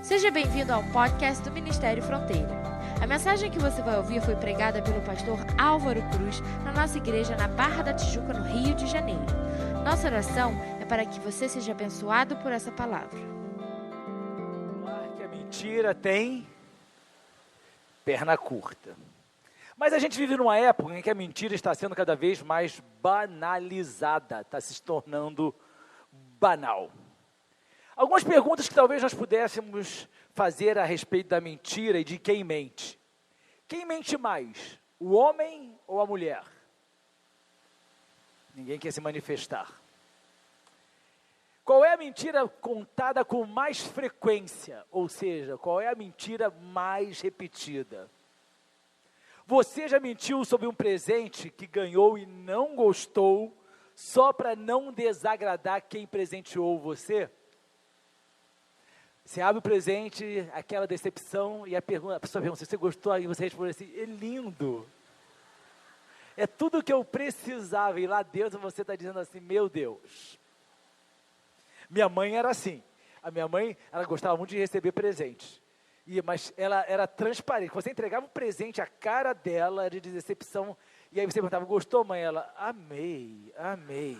Seja bem-vindo ao podcast do Ministério Fronteira. A mensagem que você vai ouvir foi pregada pelo pastor Álvaro Cruz na nossa igreja na Barra da Tijuca, no Rio de Janeiro. Nossa oração é para que você seja abençoado por essa palavra. Que a mentira tem perna curta. Mas a gente vive numa época em que a mentira está sendo cada vez mais banalizada, está se tornando banal. Algumas perguntas que talvez nós pudéssemos fazer a respeito da mentira e de quem mente. Quem mente mais, o homem ou a mulher? Ninguém quer se manifestar. Qual é a mentira contada com mais frequência? Ou seja, qual é a mentira mais repetida? Você já mentiu sobre um presente que ganhou e não gostou, só para não desagradar quem presenteou você? Você abre o presente, aquela decepção, e a pessoa pergunta se você gostou, e você responde assim, é lindo. É tudo o que eu precisava, e lá dentro você está dizendo assim, meu Deus. Minha mãe era assim. A minha mãe, ela gostava muito de receber presentes. Mas ela era transparente. Você entregava um presente, a cara dela era de decepção. E aí você perguntava, gostou, mãe? Ela, amei, amei.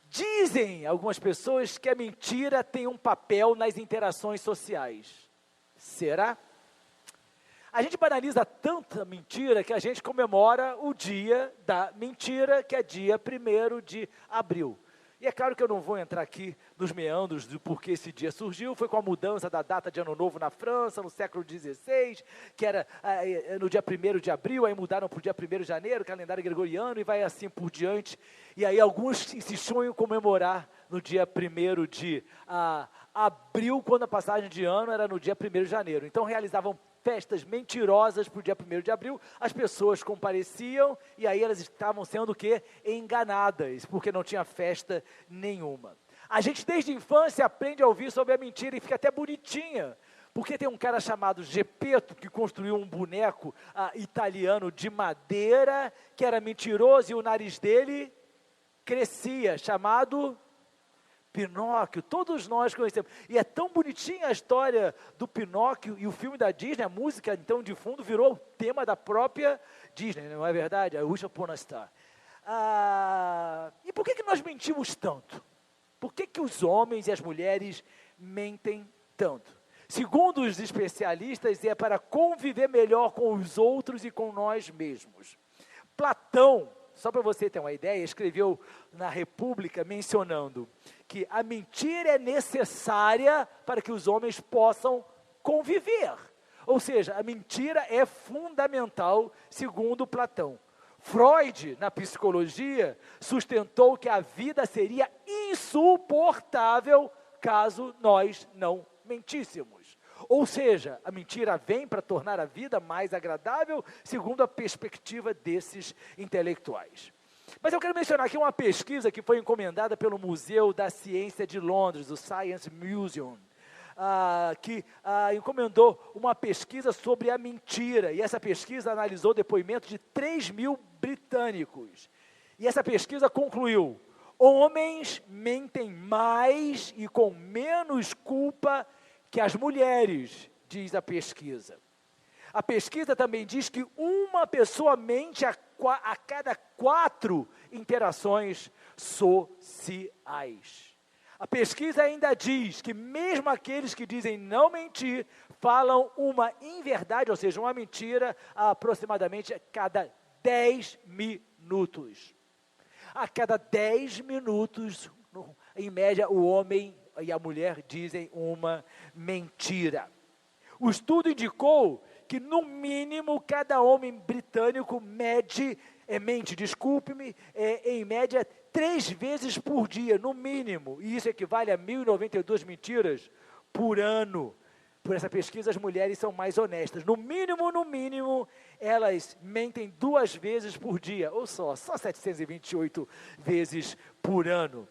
Dizem algumas pessoas que a mentira tem um papel nas interações sociais. Será? A gente banaliza tanta mentira que a gente comemora o dia da mentira, que é dia 1º de abril. E é claro que eu não vou entrar aqui nos meandros do porquê esse dia surgiu, foi com a mudança da data de Ano Novo na França, no século XVI, que era no dia 1º de abril, aí mudaram para o dia 1º de janeiro, calendário gregoriano, e vai assim por diante. E aí alguns insistiam em comemorar no dia 1º de abril, quando a passagem de ano era no dia 1º de janeiro. Então realizavam festas mentirosas para o dia 1º de abril, as pessoas compareciam e aí elas estavam sendo o quê? Enganadas, porque não tinha festa nenhuma. A gente desde a infância aprende a ouvir sobre a mentira e fica até bonitinha, porque tem um cara chamado Geppetto que construiu um boneco italiano de madeira, que era mentiroso e o nariz dele crescia, chamado Pinóquio. Todos nós conhecemos, e é tão bonitinha a história do Pinóquio, e o filme da Disney, a música então de fundo virou o tema da própria Disney, não é verdade? I Wish Upon a Star. E por que nós mentimos tanto? Por que os homens e as mulheres mentem tanto? Segundo os especialistas, é para conviver melhor com os outros e com nós mesmos. Platão, só para você ter uma ideia, escreveu na República mencionando que a mentira é necessária para que os homens possam conviver. Ou seja, a mentira é fundamental, segundo Platão. Freud, na psicologia, sustentou que a vida seria insuportável caso nós não mentíssemos. Ou seja, a mentira vem para tornar a vida mais agradável, segundo a perspectiva desses intelectuais. Mas eu quero mencionar aqui uma pesquisa que foi encomendada pelo Museu da Ciência de Londres, o Science Museum, que encomendou uma pesquisa sobre a mentira, e essa pesquisa analisou depoimentos de 3.000 britânicos. E essa pesquisa concluiu, homens mentem mais e com menos culpa que as mulheres, diz a pesquisa. A pesquisa também diz que uma pessoa mente a cada 4 interações sociais. A pesquisa ainda diz que mesmo aqueles que dizem não mentir, falam uma inverdade, ou seja, uma mentira, aproximadamente a cada 10 minutos. A cada 10 minutos, em média, o homem e a mulher dizem uma mentira. O estudo indicou que, no mínimo, cada homem britânico mente, em média, 3 vezes por dia, no mínimo. E isso equivale a 1.092 mentiras por ano. Por essa pesquisa, as mulheres são mais honestas. No mínimo, elas mentem 2 vezes por dia, ou só 728 vezes por ano.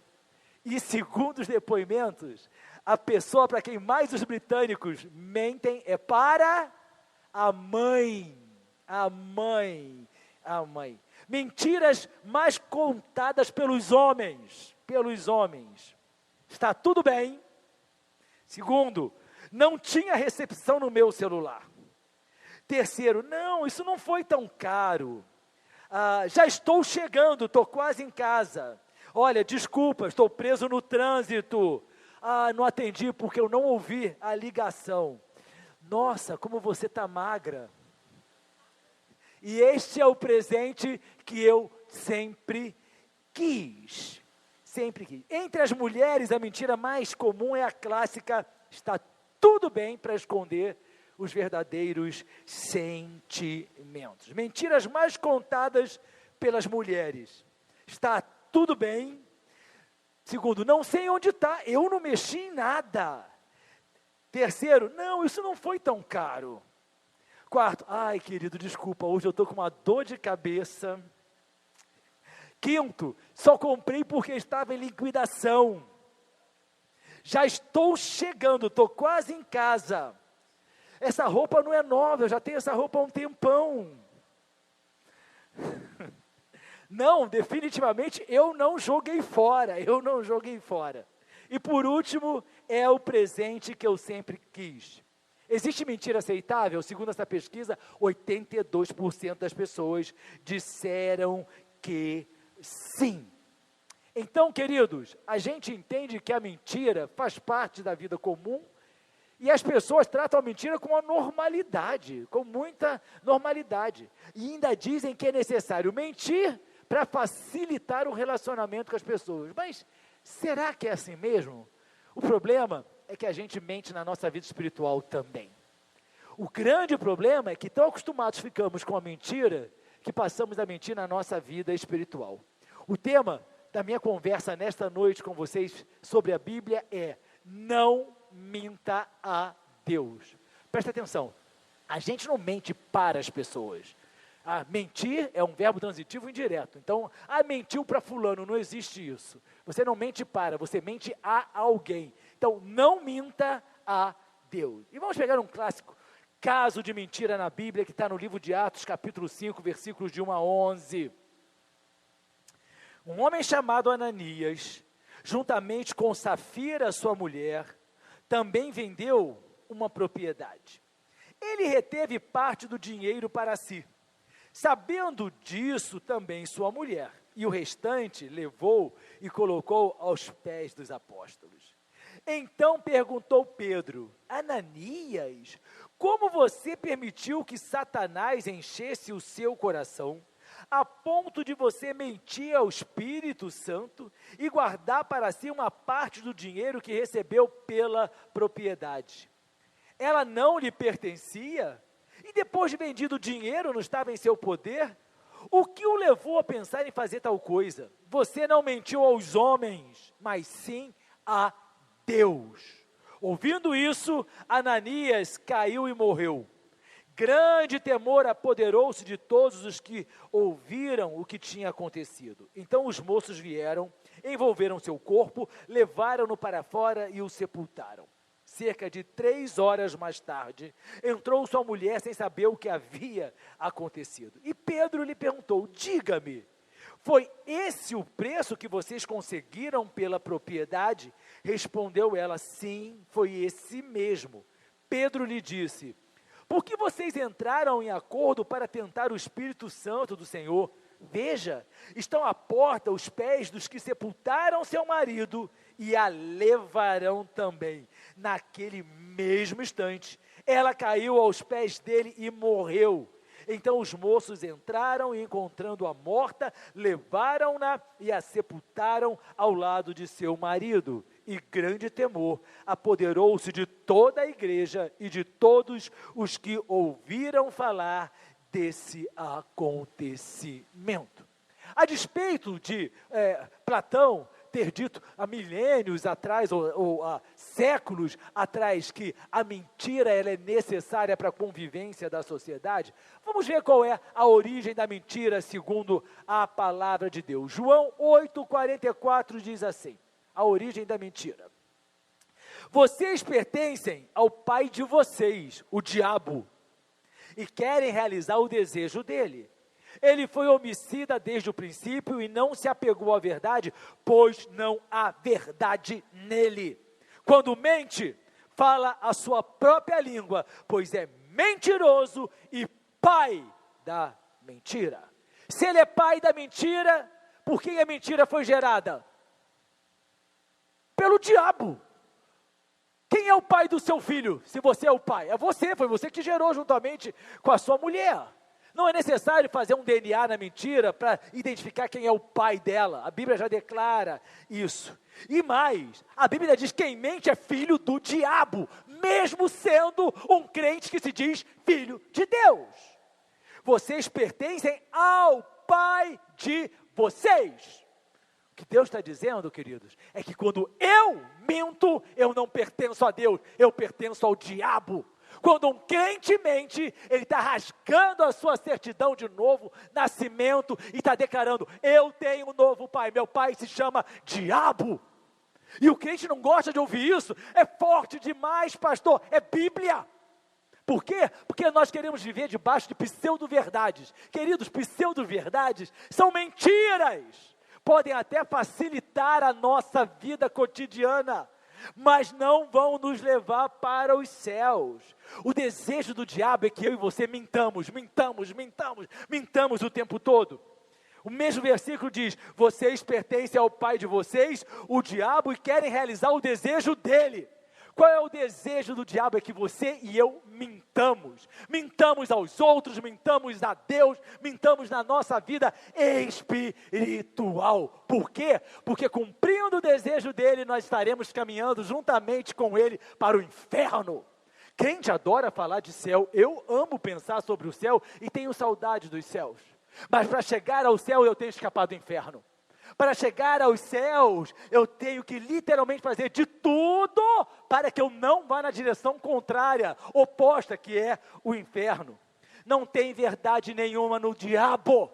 E segundo os depoimentos, a pessoa para quem mais os britânicos mentem é para a mãe. A mãe. Mentiras mais contadas pelos homens. Está tudo bem. Segundo, não tinha recepção no meu celular. Terceiro, não, isso não foi tão caro. Já estou chegando, estou quase em casa. Olha, desculpa, estou preso no trânsito. Não atendi porque eu não ouvi a ligação. Nossa, como você está magra. E este é o presente que eu sempre quis. Sempre quis. Entre as mulheres, a mentira mais comum é a clássica: está tudo bem, para esconder os verdadeiros sentimentos. Mentiras mais contadas pelas mulheres: está tudo bem. Segundo, não sei onde está, eu não mexi em nada. Terceiro, não, isso não foi tão caro. Quarto, ai querido, desculpa, hoje eu estou com uma dor de cabeça. Quinto, só comprei porque estava em liquidação. Já estou chegando, estou quase em casa. Essa roupa não é nova, eu já tenho essa roupa há um tempão. Não, definitivamente eu não joguei fora, E por último, é o presente que eu sempre quis. Existe mentira aceitável? Segundo essa pesquisa, 82% das pessoas disseram que sim. Então, queridos, a gente entende que a mentira faz parte da vida comum e as pessoas tratam a mentira com uma normalidade, com muita normalidade. E ainda dizem que é necessário mentir para facilitar o relacionamento com as pessoas. Mas será que é assim mesmo? O problema é que a gente mente na nossa vida espiritual também. O grande problema é que tão acostumados ficamos com a mentira, que passamos a mentir na nossa vida espiritual. O tema da minha conversa nesta noite com vocês sobre a Bíblia é: não minta a Deus. Presta atenção, a gente não mente para as pessoas. Mentir é um verbo transitivo indireto. Então, mentiu para fulano, não existe isso. Você não mente para, você mente a alguém. Então, não minta a Deus. E vamos pegar um clássico caso de mentira na Bíblia, que está no livro de Atos, capítulo 5, versículos de 1 a 11. Um homem chamado Ananias, juntamente com Safira, sua mulher, também vendeu uma propriedade. Ele reteve parte do dinheiro para si. Sabendo disso também sua mulher, e o restante levou e colocou aos pés dos apóstolos. Então perguntou Pedro: Ananias, como você permitiu que Satanás enchesse o seu coração, a ponto de você mentir ao Espírito Santo e guardar para si uma parte do dinheiro que recebeu pela propriedade? Ela não lhe pertencia? E depois de vendido o dinheiro, não estava em seu poder? O que o levou a pensar em fazer tal coisa? Você não mentiu aos homens, mas sim a Deus. Ouvindo isso, Ananias caiu e morreu. Grande temor apoderou-se de todos os que ouviram o que tinha acontecido. Então os moços vieram, envolveram seu corpo, levaram-no para fora e o sepultaram. Cerca de 3 horas mais tarde, entrou sua mulher sem saber o que havia acontecido. E Pedro lhe perguntou: diga-me, foi esse o preço que vocês conseguiram pela propriedade? Respondeu ela: sim, foi esse mesmo. Pedro lhe disse: por que vocês entraram em acordo para tentar o Espírito Santo do Senhor? Veja, estão à porta os pés dos que sepultaram seu marido e a levarão também. Naquele mesmo instante, ela caiu aos pés dele e morreu. Então os moços entraram e, encontrando-a morta, levaram-na e a sepultaram ao lado de seu marido. E grande temor apoderou-se de toda a igreja e de todos os que ouviram falar desse acontecimento. A despeito de Platão ter dito há milênios atrás, ou há séculos atrás, que a mentira ela é necessária para a convivência da sociedade, vamos ver qual é a origem da mentira segundo a palavra de Deus. João 8,44 diz assim, a origem da mentira: vocês pertencem ao pai de vocês, o diabo, e querem realizar o desejo dele. Ele foi homicida desde o princípio e não se apegou à verdade, pois não há verdade nele. Quando mente, fala a sua própria língua, pois é mentiroso e pai da mentira. Se ele é pai da mentira, por que a mentira foi gerada? Pelo diabo. Quem é o pai do seu filho, se você é o pai? É você, foi você que gerou juntamente com a sua mulher. Não é necessário fazer um DNA na mentira para identificar quem é o pai dela. A Bíblia já declara isso. E mais, a Bíblia diz que quem mente é filho do diabo, mesmo sendo um crente que se diz filho de Deus. Vocês pertencem ao pai de vocês. O que Deus está dizendo, queridos, é que quando eu minto, eu não pertenço a Deus, eu pertenço ao diabo. Quando um crente mente, ele está rasgando a sua certidão de novo nascimento e está declarando, eu tenho um novo pai, meu pai se chama diabo. E o crente não gosta de ouvir isso, é forte demais, pastor, é Bíblia. Por quê? Porque nós queremos viver debaixo de pseudo-verdades. Queridos, pseudo-verdades são mentiras. Podem até facilitar a nossa vida cotidiana, mas não vão nos levar para os céus. O desejo do diabo é que eu e você mintamos o tempo todo. O mesmo versículo diz, vocês pertencem ao pai de vocês, o diabo, e querem realizar o desejo dele. Qual é o desejo do diabo? É que você e eu mintamos. Mintamos aos outros, mintamos a Deus, mintamos na nossa vida espiritual. Por quê? Porque cumprindo o desejo dele, nós estaremos caminhando juntamente com ele para o inferno. Crente adora falar de céu. Eu amo pensar sobre o céu e tenho saudade dos céus. Mas para chegar ao céu, eu tenho escapado do inferno. Para chegar aos céus, eu tenho que literalmente fazer de tudo para que eu não vá na direção contrária, oposta, que é o inferno. Não tem verdade nenhuma no diabo.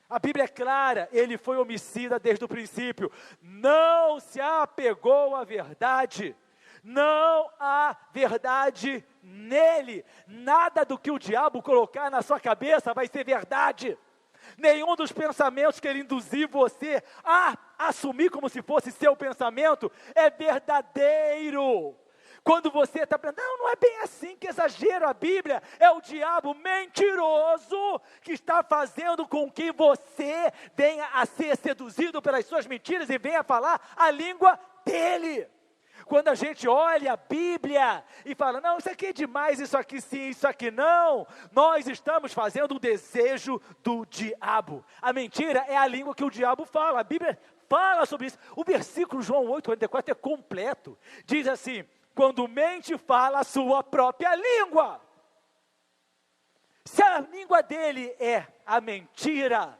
A Bíblia é clara, ele foi homicida desde o princípio. Não se apegou à verdade. Não há verdade nele. Nada do que o diabo colocar na sua cabeça vai ser verdade. Nenhum dos pensamentos que ele induzir você a assumir como se fosse seu pensamento é verdadeiro. Quando você está pensando, não é bem assim, que exagero, a Bíblia é o diabo mentiroso que está fazendo com que você venha a ser seduzido pelas suas mentiras e venha falar a língua dele. Quando a gente olha a Bíblia e fala, não, isso aqui é demais, isso aqui sim, isso aqui não, nós estamos fazendo o desejo do diabo. A mentira é a língua que o diabo fala, a Bíblia fala sobre isso. O versículo João 8,44 é completo, diz assim, quando mente fala a sua própria língua. Se a língua dele é a mentira,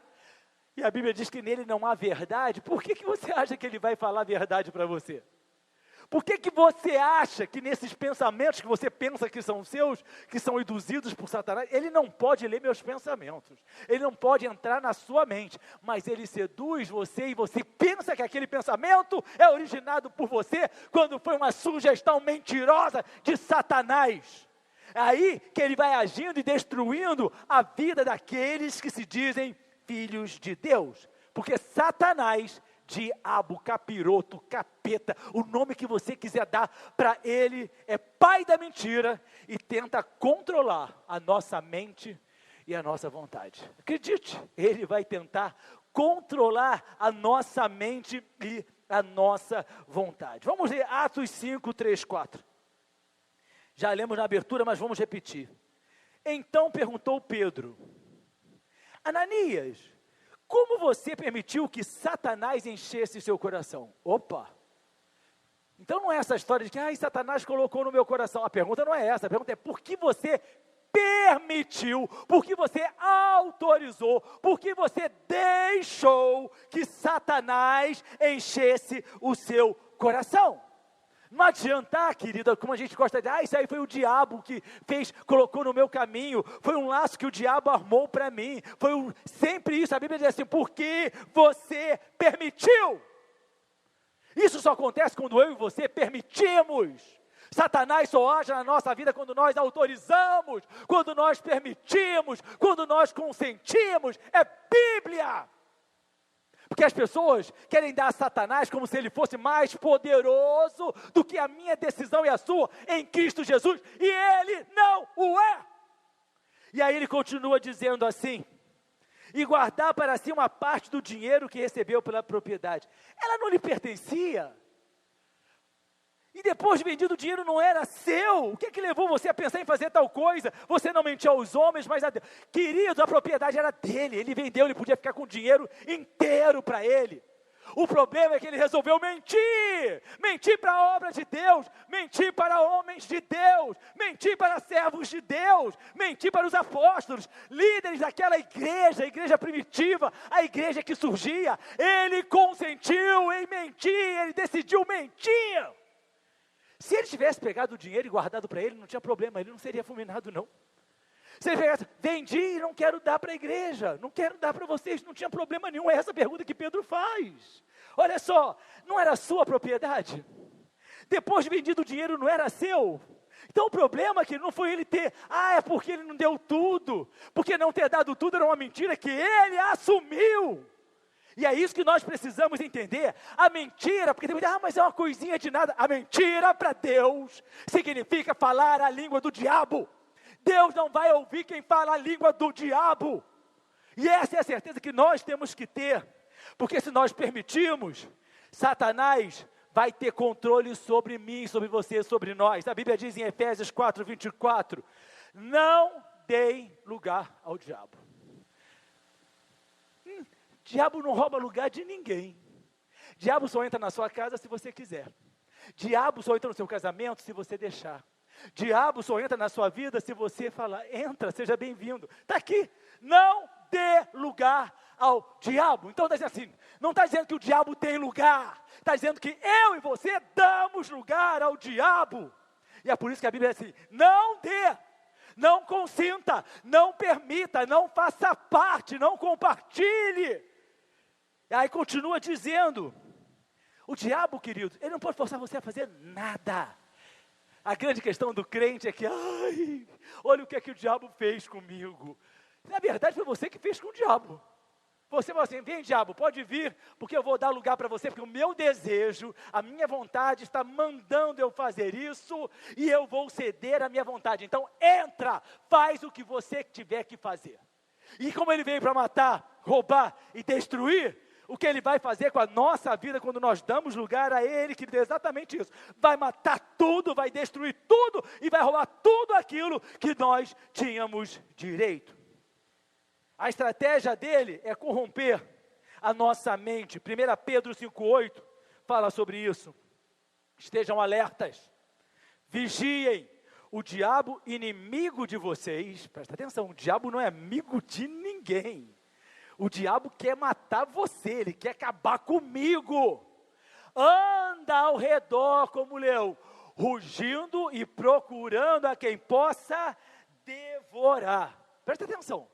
e a Bíblia diz que nele não há verdade, por que você acha que ele vai falar a verdade para você? Por que você acha que nesses pensamentos que você pensa que são seus, que são induzidos por Satanás, ele não pode ler meus pensamentos, ele não pode entrar na sua mente, mas ele seduz você e você pensa que aquele pensamento é originado por você, quando foi uma sugestão mentirosa de Satanás. É aí que ele vai agindo e destruindo a vida daqueles que se dizem filhos de Deus, porque Satanás, diabo, capiroto, capeta, o nome que você quiser dar para ele, é pai da mentira e tenta controlar a nossa mente e a nossa vontade. Acredite, ele vai tentar controlar a nossa mente e a nossa vontade. Vamos ler Atos 5, 3, 4. Já lemos na abertura, mas vamos repetir. Então perguntou Pedro, Ananias, como você permitiu que Satanás enchesse seu coração? Opa! Então não é essa história de que Satanás colocou no meu coração. A pergunta não é essa, a pergunta é por que você permitiu, por que você autorizou, por que você deixou que Satanás enchesse o seu coração? Não adianta, querida, como a gente gosta de, isso aí foi o diabo que fez, colocou no meu caminho, foi um laço que o diabo armou para mim, sempre isso, a Bíblia diz assim, porque você permitiu. Isso só acontece quando eu e você permitimos. Satanás só age na nossa vida quando nós autorizamos, quando nós permitimos, quando nós consentimos, é Bíblia. Porque as pessoas querem dar a Satanás como se ele fosse mais poderoso do que a minha decisão e a sua em Cristo Jesus, e ele não o é. E aí ele continua dizendo assim: e guardar para si uma parte do dinheiro que recebeu pela propriedade. Ela não lhe pertencia. E depois de vendido, o dinheiro não era seu. O que é que levou você a pensar em fazer tal coisa? Você não mentiu aos homens, mas a Deus. Queridos, a propriedade era dele. Ele vendeu, ele podia ficar com o dinheiro inteiro para ele. O problema é que ele resolveu mentir. Mentir para a obra de Deus. Mentir para homens de Deus. Mentir para servos de Deus. Mentir para os apóstolos, líderes daquela igreja, a igreja primitiva, a igreja que surgia. Ele consentiu em mentir, ele decidiu mentir. Se ele tivesse pegado o dinheiro e guardado para ele, não tinha problema, ele não seria fulminado, não. Se ele pegasse, vendi e não quero dar para a igreja, não quero dar para vocês, não tinha problema nenhum. É essa pergunta que Pedro faz. Olha só, não era sua propriedade? Depois de vendido o dinheiro, não era seu? Então o problema é que não foi ele ter, é porque ele não deu tudo, porque não ter dado tudo era uma mentira que ele assumiu. E é isso que nós precisamos entender. A mentira, porque tem muita, mas é uma coisinha de nada. A mentira para Deus significa falar a língua do diabo. Deus não vai ouvir quem fala a língua do diabo. E essa é a certeza que nós temos que ter. Porque se nós permitirmos, Satanás vai ter controle sobre mim, sobre você, sobre nós. A Bíblia diz em Efésios 4:24, não deem lugar ao diabo. Diabo não rouba lugar de ninguém. Diabo só entra na sua casa se você quiser. Diabo só entra no seu casamento se você deixar. Diabo só entra na sua vida se você falar, entra, seja bem-vindo. Está aqui, não dê lugar ao diabo. Então está dizendo assim, não está dizendo que o diabo tem lugar. Está dizendo que eu e você damos lugar ao diabo. E é por isso que a Bíblia é assim, não dê. Não consinta, não permita, não faça parte, não compartilhe. E aí continua dizendo, o diabo, querido, ele não pode forçar você a fazer nada. A grande questão do crente é que, olha o que é que o diabo fez comigo. Na verdade foi você que fez com o diabo. Você falou assim, vem diabo, pode vir, porque eu vou dar lugar para você, porque o meu desejo, a minha vontade está mandando eu fazer isso, e eu vou ceder à minha vontade. Então entra, faz o que você tiver que fazer. E como ele veio para matar, roubar e destruir, o que ele vai fazer com a nossa vida quando nós damos lugar a ele, que é exatamente isso. Vai matar tudo, vai destruir tudo, e vai roubar tudo aquilo que nós tínhamos direito. A estratégia dele é corromper a nossa mente. 1 Pedro 5,8 fala sobre isso. Estejam alertas, vigiem. O diabo, inimigo de vocês, presta atenção, o diabo não é amigo de ninguém. O diabo quer matar você, ele quer acabar comigo. Anda ao redor como leão, rugindo e procurando a quem possa devorar. Presta atenção.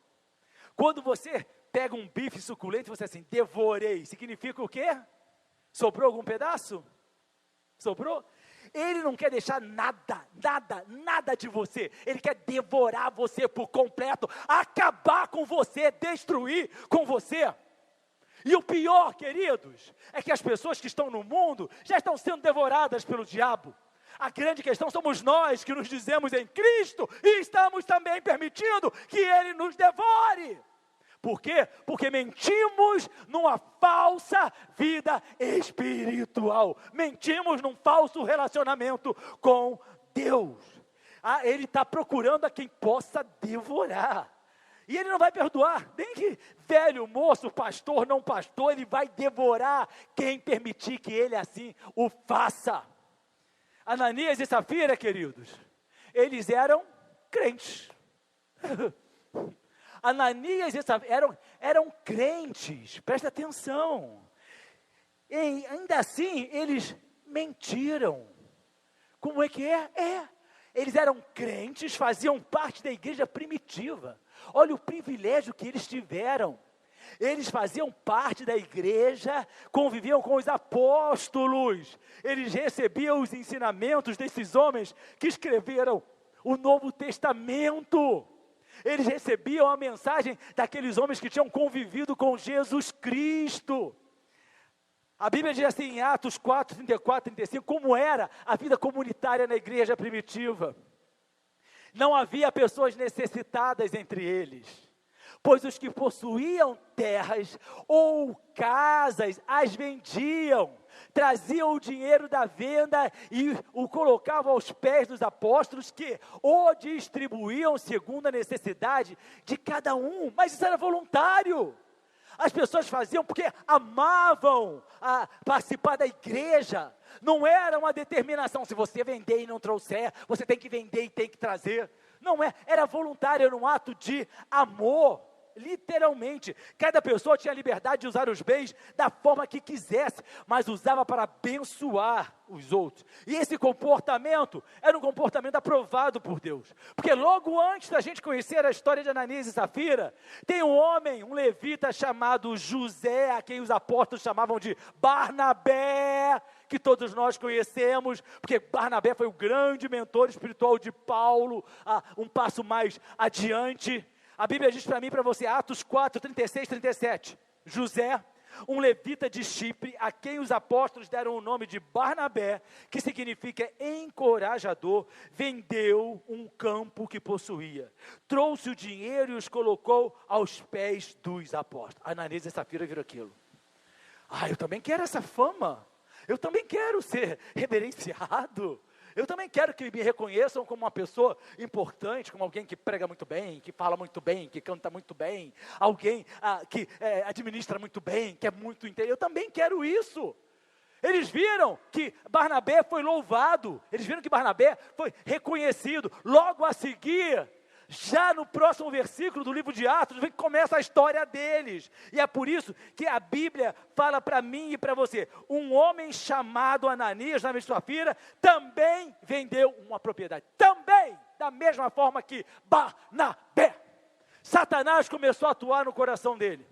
Quando você pega um bife suculento e você assim, devorei, significa o quê? Sobrou algum pedaço? Sobrou? Ele não quer deixar nada de você. Ele quer devorar você por completo, acabar com você, destruir com você. E o pior, queridos, é que as pessoas que estão no mundo já estão sendo devoradas pelo diabo. A grande questão somos nós que nos dizemos em Cristo e estamos também permitindo que Ele nos devore. Por quê? Porque mentimos numa falsa vida espiritual. Mentimos num falso relacionamento com Deus. Ele está procurando a quem possa devorar. E Ele não vai perdoar, nem que velho, moço, pastor, não pastor, Ele vai devorar quem permitir que Ele assim o faça. Ananias e Safira, queridos, eles eram crentes. Ananias e Safira eram crentes, presta atenção. E ainda assim, eles mentiram. Como é que é? Eles eram crentes, faziam parte da igreja primitiva. Olha o privilégio que eles tiveram. Eles faziam parte da igreja, conviviam com os apóstolos. Eles recebiam os ensinamentos desses homens que escreveram o Novo Testamento. Eles recebiam a mensagem daqueles homens que tinham convivido com Jesus Cristo. A Bíblia diz assim, em Atos 4, 34, 35, como era a vida comunitária na igreja primitiva. Não havia pessoas necessitadas entre eles, pois os que possuíam terras ou casas as vendiam, traziam o dinheiro da venda e o colocavam aos pés dos apóstolos, que o distribuíam segundo a necessidade de cada um. Mas isso era voluntário. As pessoas faziam porque amavam participar da igreja. Não era uma determinação, se você vender e não trouxer, você tem que vender e tem que trazer. Não é, era voluntário, era um ato de amor. Literalmente, cada pessoa tinha a liberdade de usar os bens da forma que quisesse, mas usava para abençoar os outros. E esse comportamento era um comportamento aprovado por Deus, porque logo antes da gente conhecer a história de Ananias e Safira, tem um homem, um levita chamado José, a quem os apóstolos chamavam de Barnabé, que todos nós conhecemos, porque Barnabé foi o grande mentor espiritual de Paulo, um passo mais adiante. A Bíblia diz para mim e para você, Atos 4, 36, 37, José, um levita de Chipre, a quem os apóstolos deram o nome de Barnabé, que significa encorajador, vendeu um campo que possuía, trouxe o dinheiro e os colocou aos pés dos apóstolos. Ananias e Safira viram aquilo. Eu também quero essa fama, eu também quero ser reverenciado. Eu também quero que me reconheçam como uma pessoa importante, como alguém que prega muito bem, que fala muito bem, que canta muito bem, alguém que administra muito bem, que é muito inteiro. Eu também quero isso. Eles viram que Barnabé foi louvado, eles viram que Barnabé foi reconhecido. Logo a seguir, já no próximo versículo do livro de Atos, vem que começa a história deles. E é por isso que a Bíblia fala para mim e para você, um homem chamado Ananias, na mesma Safira, também vendeu uma propriedade. Também, da mesma forma que Barnabé. Satanás começou a atuar no coração dele.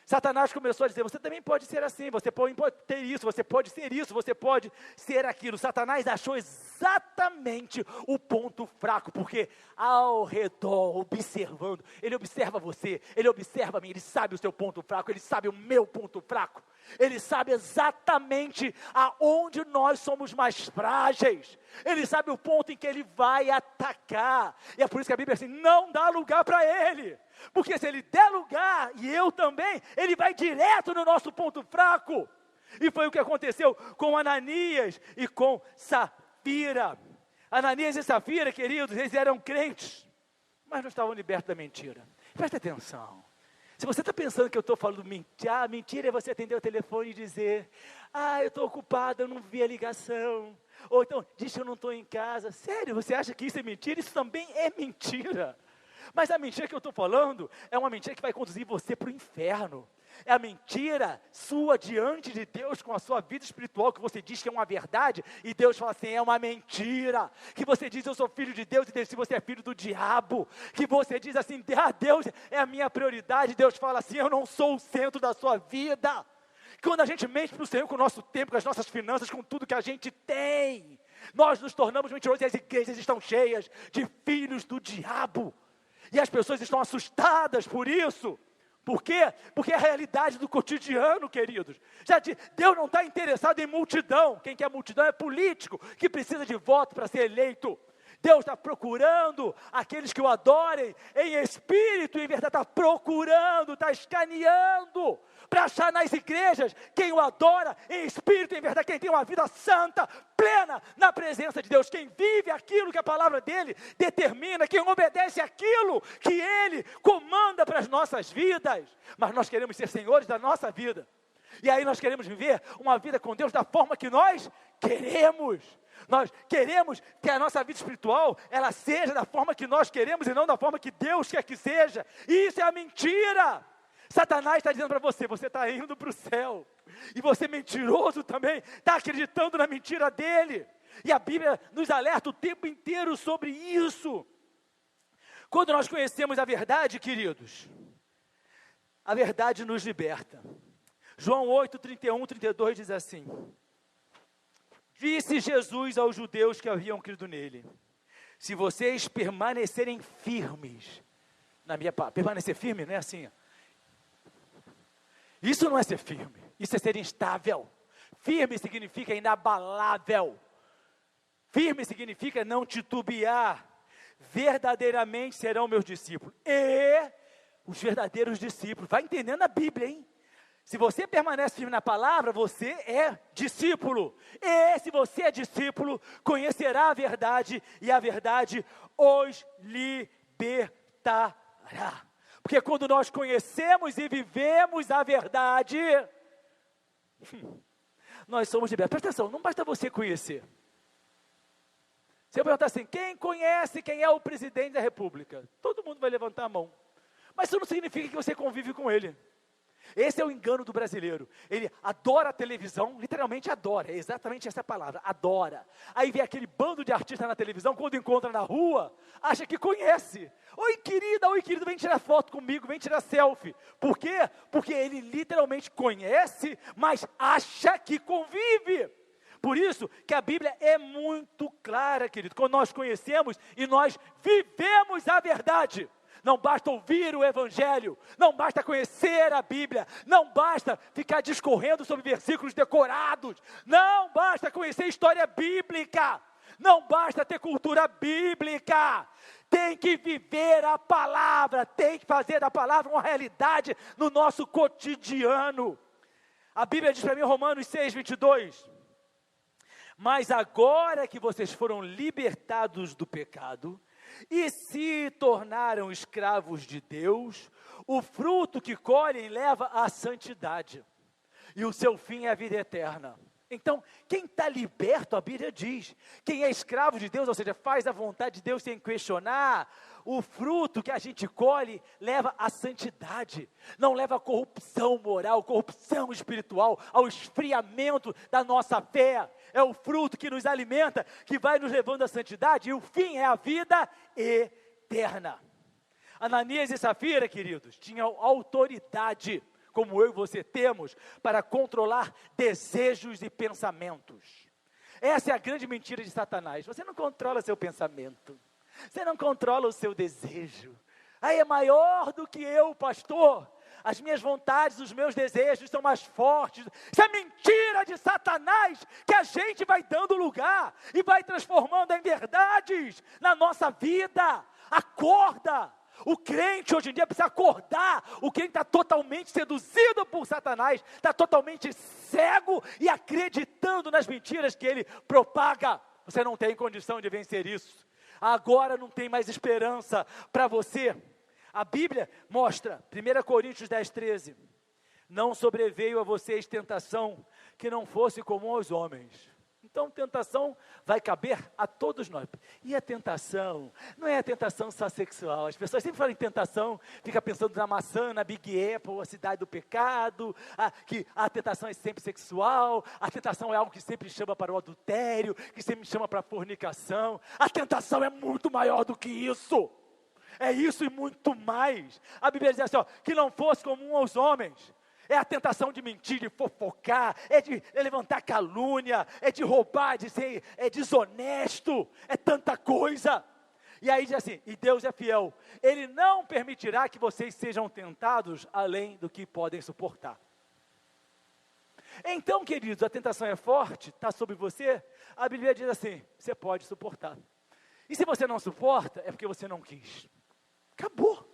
Satanás começou a dizer, você também pode ser assim, você pode ter isso, você pode ser isso, você pode ser aquilo. Satanás achou exatamente o ponto fraco, porque ao redor, observando, ele observa você, ele observa a mim, ele sabe o seu ponto fraco, ele sabe o meu ponto fraco. Ele sabe exatamente aonde nós somos mais frágeis. Ele sabe o ponto em que ele vai atacar. E é por isso que a Bíblia diz assim, não dá lugar para ele. Porque se ele der lugar, e eu também, ele vai direto no nosso ponto fraco. E foi o que aconteceu com Ananias e com Safira. Ananias e Safira, queridos, eles eram crentes, mas não estavam libertos da mentira. Presta atenção. Se você está pensando que eu estou falando mentira, mentira é você atender o telefone e dizer, eu estou ocupado, eu não vi a ligação. Ou então, diz que eu não estou em casa. Sério, você acha que isso é mentira? Isso também é mentira. Mas a mentira que eu estou falando é uma mentira que vai conduzir você para o inferno. É a mentira sua diante de Deus com a sua vida espiritual, que você diz que é uma verdade, e Deus fala assim, é uma mentira. Que você diz, eu sou filho de Deus, e Deus diz, você é filho do diabo. Que você diz assim, Deus é a minha prioridade, e Deus fala assim, eu não sou o centro da sua vida. Quando a gente mente para o Senhor com o nosso tempo, com as nossas finanças, com tudo que a gente tem, nós nos tornamos mentirosos, e as igrejas estão cheias de filhos do diabo. E as pessoas estão assustadas por isso. Por quê? Porque é a realidade do cotidiano, queridos. Deus não está interessado em multidão. Quem quer multidão é político, que precisa de voto para ser eleito. Deus está procurando aqueles que o adorem em espírito e em verdade. Está procurando, está escaneando para achar nas igrejas quem o adora em espírito e em verdade, quem tem uma vida santa, plena na presença de Deus, quem vive aquilo que a palavra dele determina, quem obedece aquilo que ele comanda para as nossas vidas. Mas nós queremos ser senhores da nossa vida, e aí nós queremos viver uma vida com Deus da forma que nós queremos. Nós queremos que a nossa vida espiritual, ela seja da forma que nós queremos e não da forma que Deus quer que seja. E isso é a mentira. Satanás está dizendo para você, você está indo para o céu. E você mentiroso também, está acreditando na mentira dele. E a Bíblia nos alerta o tempo inteiro sobre isso. Quando nós conhecemos a verdade, queridos, a verdade nos liberta. João 8, 31, 32 diz assim, disse Jesus aos judeus que haviam crido nele, se vocês permanecerem firmes, na minha palavra, permanecer firme não é assim, Isso não é ser firme, isso é ser instável. Firme significa inabalável. Firme significa não titubear. Verdadeiramente serão meus discípulos. E os verdadeiros discípulos. Vai entendendo a Bíblia, hein? Se você permanece firme na palavra, você é discípulo. E se você é discípulo, conhecerá a verdade, e a verdade os libertará. Porque quando nós conhecemos e vivemos a verdade, nós somos libertos. Presta atenção, não basta você conhecer. Se eu perguntar assim, quem conhece quem é o presidente da república? Todo mundo vai levantar a mão. Mas isso não significa que você convive com ele. Esse é o engano do brasileiro. Ele adora a televisão, literalmente adora, é exatamente essa palavra, adora. Aí vem aquele bando de artistas na televisão, quando encontra na rua, acha que conhece. Oi querido, vem tirar foto comigo, vem tirar selfie. Por quê? Porque ele literalmente conhece, mas acha que convive. Por isso que a Bíblia é muito clara, querido, quando nós conhecemos e nós vivemos a verdade. Não basta ouvir o Evangelho, não basta conhecer a Bíblia, não basta ficar discorrendo sobre versículos decorados, não basta conhecer história bíblica, não basta ter cultura bíblica, tem que viver a palavra, tem que fazer da palavra uma realidade no nosso cotidiano. A Bíblia diz para mim em Romanos 6:22, mas agora que vocês foram libertados do pecado, e se tornaram escravos de Deus, o fruto que colhem leva à santidade, e o seu fim é a vida eterna. Então, quem está liberto, a Bíblia diz, quem é escravo de Deus, ou seja, faz a vontade de Deus sem questionar, o fruto que a gente colhe leva à santidade, não leva à corrupção moral, corrupção espiritual, ao esfriamento da nossa fé. É o fruto que nos alimenta, que vai nos levando à santidade, e o fim é a vida eterna. Ananias e Safira, queridos, tinham autoridade, como eu e você temos, para controlar desejos e pensamentos. Essa é a grande mentira de Satanás. Você não controla seu pensamento, você não controla o seu desejo. Aí é maior do que eu, pastor. As minhas vontades, os meus desejos são mais fortes. Isso é mentira de Satanás, que a gente vai dando lugar e vai transformando em verdades na nossa vida. Acorda! O crente hoje em dia precisa acordar. O crente está totalmente seduzido por Satanás, está totalmente cego e acreditando nas mentiras que ele propaga. Você não tem condição de vencer isso. Agora não tem mais esperança para você. A Bíblia mostra, 1 Coríntios 10:13, não sobreveio a vocês tentação que não fosse comum aos homens. Então, tentação vai caber a todos nós. E a tentação, não é a tentação só sexual. As pessoas sempre falam em tentação, fica pensando na maçã, na Big Apple, a cidade do pecado, que a tentação é sempre sexual, a tentação é algo que sempre chama para o adultério, que sempre chama para a fornicação. A tentação é muito maior do que isso. É isso e muito mais. A Bíblia diz assim, que não fosse comum aos homens. É a tentação de mentir, de fofocar, é de levantar calúnia, é de roubar, de ser desonesto, é tanta coisa. E aí diz assim, e Deus é fiel, Ele não permitirá que vocês sejam tentados além do que podem suportar. Então, queridos, a tentação é forte, está sobre você, a Bíblia diz assim, você pode suportar. E se você não suporta, é porque você não quis. Acabou.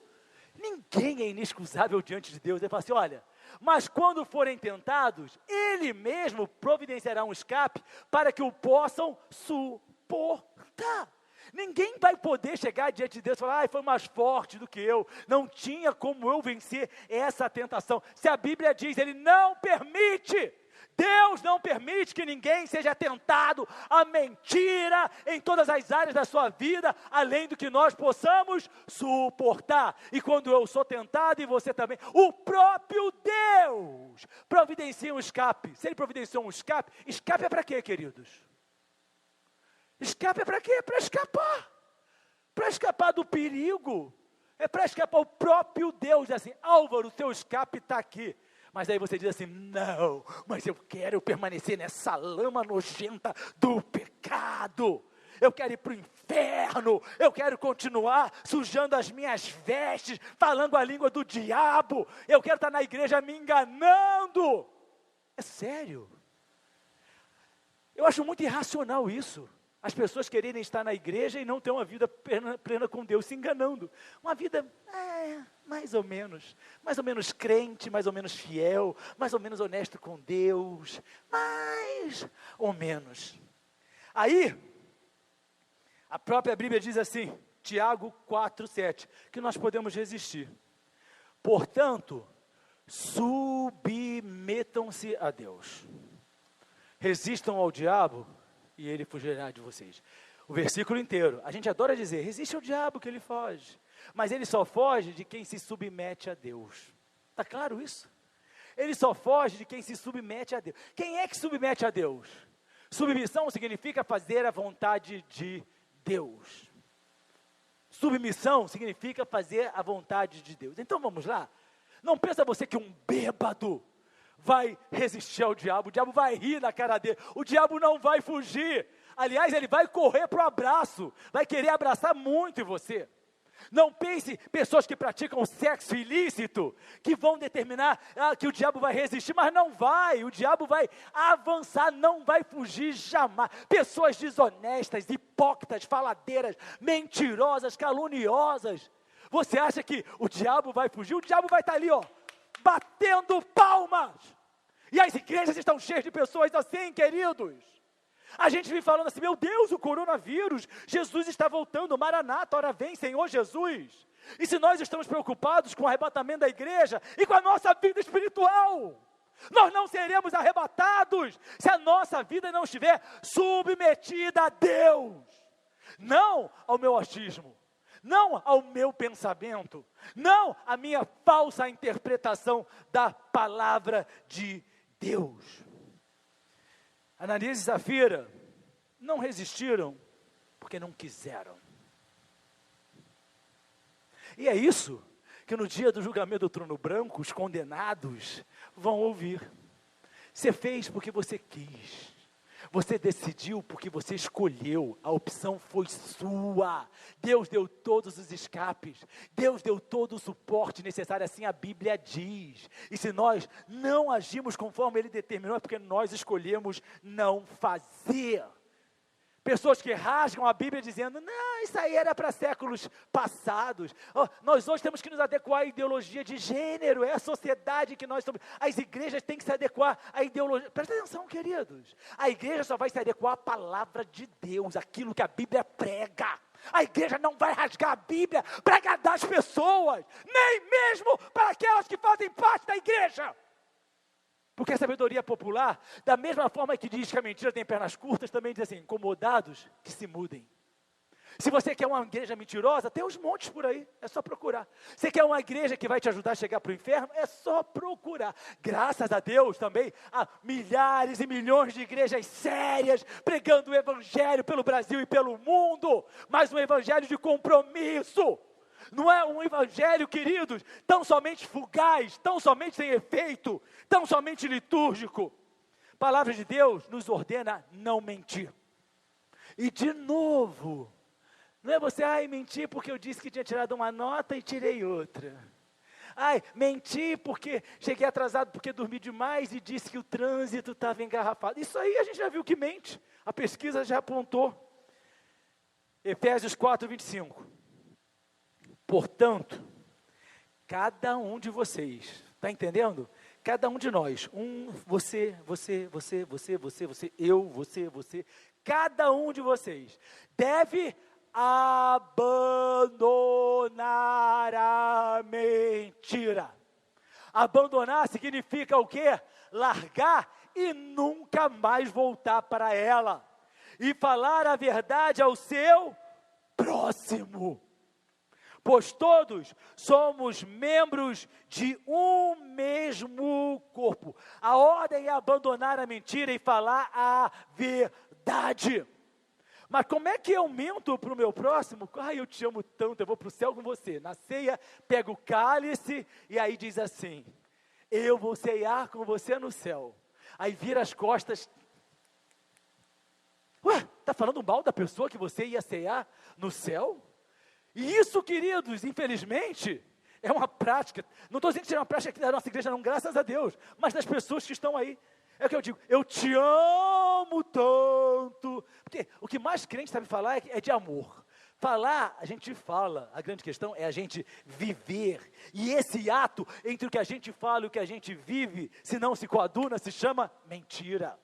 Ninguém é inexcusável diante de Deus. Ele fala assim, olha, mas quando forem tentados, Ele mesmo providenciará um escape para que o possam suportar. Ninguém vai poder chegar diante de Deus e falar, foi mais forte do que eu, não tinha como eu vencer essa tentação. Se a Bíblia diz, Ele não permite. Deus não permite que ninguém seja tentado a mentira em todas as áreas da sua vida, além do que nós possamos suportar. E quando eu sou tentado e você também, o próprio Deus providencia um escape. Se Ele providenciou um escape, escape é para quê, queridos? Escape é para quê? Para escapar. Para escapar do perigo. É para escapar. O próprio Deus diz assim, Álvaro, o teu escape está aqui. Mas aí você diz assim, não, mas eu quero permanecer nessa lama nojenta do pecado. eu quero ir para o inferno, eu quero continuar sujando as minhas vestes, falando a língua do diabo, eu quero estar na igreja me enganando. É sério. Eu acho muito irracional isso. As pessoas quererem estar na igreja e não ter uma vida plena com Deus, se enganando. Uma vida, mais ou menos crente, mais ou menos fiel, mais ou menos honesto com Deus, mais ou menos. Aí, a própria Bíblia diz assim, Tiago 4:7, que nós podemos resistir. Portanto, submetam-se a Deus. Resistam ao diabo e ele fugirá de vocês. O versículo inteiro, a gente adora dizer, resiste ao diabo que ele foge. Mas ele só foge de quem se submete a Deus. Está claro isso? Ele só foge de quem se submete a Deus. Quem é que submete a Deus? Submissão significa fazer a vontade de Deus. Submissão significa fazer a vontade de Deus. Então vamos lá. Não pensa você que um bêbado vai resistir ao diabo, o diabo vai rir na cara dele, o diabo não vai fugir, aliás, ele vai correr para o abraço, vai querer abraçar muito em você. Não pense, pessoas que praticam sexo ilícito, que vão determinar que o diabo vai resistir, mas não vai, o diabo vai avançar, não vai fugir jamais. Pessoas desonestas, hipócritas, faladeiras, mentirosas, caluniosas, você acha que o diabo vai fugir? O diabo vai estar ali, batendo palmas. E as igrejas estão cheias de pessoas assim, queridos. A gente vem falando assim, meu Deus, o coronavírus, Jesus está voltando, Maranata, ora vem, Senhor Jesus. E se nós estamos preocupados com o arrebatamento da igreja e com a nossa vida espiritual, nós não seremos arrebatados se a nossa vida não estiver submetida a Deus. Não ao meu achismo, não ao meu pensamento, não à minha falsa interpretação da palavra de Deus. Ananias e Safira não resistiram porque não quiseram. E é isso que no dia do julgamento do trono branco, os condenados vão ouvir. Você fez porque você quis. Você decidiu porque você escolheu, a opção foi sua. Deus deu todos os escapes, Deus deu todo o suporte necessário, assim a Bíblia diz. E se nós não agimos conforme Ele determinou, é porque nós escolhemos não fazer. Pessoas que rasgam a Bíblia dizendo, não, isso aí era para séculos passados. Nós hoje temos que nos adequar à ideologia de gênero, é a sociedade que nós somos. As igrejas têm que se adequar à ideologia. Presta atenção, queridos. A igreja só vai se adequar à palavra de Deus, aquilo que a Bíblia prega. A igreja não vai rasgar a Bíblia para agradar as pessoas, nem mesmo para aquelas que fazem parte da igreja. Porque a sabedoria popular, da mesma forma que diz que a mentira tem pernas curtas, também diz assim, incomodados, que se mudem. Se você quer uma igreja mentirosa, tem uns montes por aí, é só procurar. Você quer uma igreja que vai te ajudar a chegar para o inferno, é só procurar. Graças a Deus também, há milhares e milhões de igrejas sérias, pregando o evangelho pelo Brasil e pelo mundo, mas um evangelho de compromisso. Não é um evangelho, queridos, tão somente fugaz, tão somente sem efeito, tão somente litúrgico. A palavra de Deus nos ordena não mentir. E de novo, não é você, menti porque eu disse que tinha tirado uma nota e tirei outra. Menti porque cheguei atrasado porque dormi demais e disse que o trânsito estava engarrafado. Isso aí a gente já viu que mente, a pesquisa já apontou. Efésios 4:25. Portanto, cada um de vocês, está entendendo? Cada um de nós, você, eu, você, cada um de vocês deve abandonar a mentira. Abandonar significa o quê? Largar e nunca mais voltar para ela. E falar a verdade ao seu próximo. Pois todos somos membros de um mesmo corpo. A ordem é abandonar a mentira e falar a verdade. Mas como é que eu minto para o meu próximo? Eu te amo tanto, eu vou para o céu com você. Na ceia, pega o cálice e aí diz assim, eu vou ceiar com você no céu. Aí vira as costas. Está falando mal da pessoa que você ia cear no céu? E isso, queridos, infelizmente, é uma prática. Não estou dizendo que é uma prática aqui da nossa igreja, não, graças a Deus. Mas das pessoas que estão aí. É o que eu digo, eu te amo tanto. Porque o que mais crente sabe falar é de amor. Falar, a gente fala. A grande questão é a gente viver. E esse ato entre o que a gente fala e o que a gente vive, se não se coaduna, se chama mentira.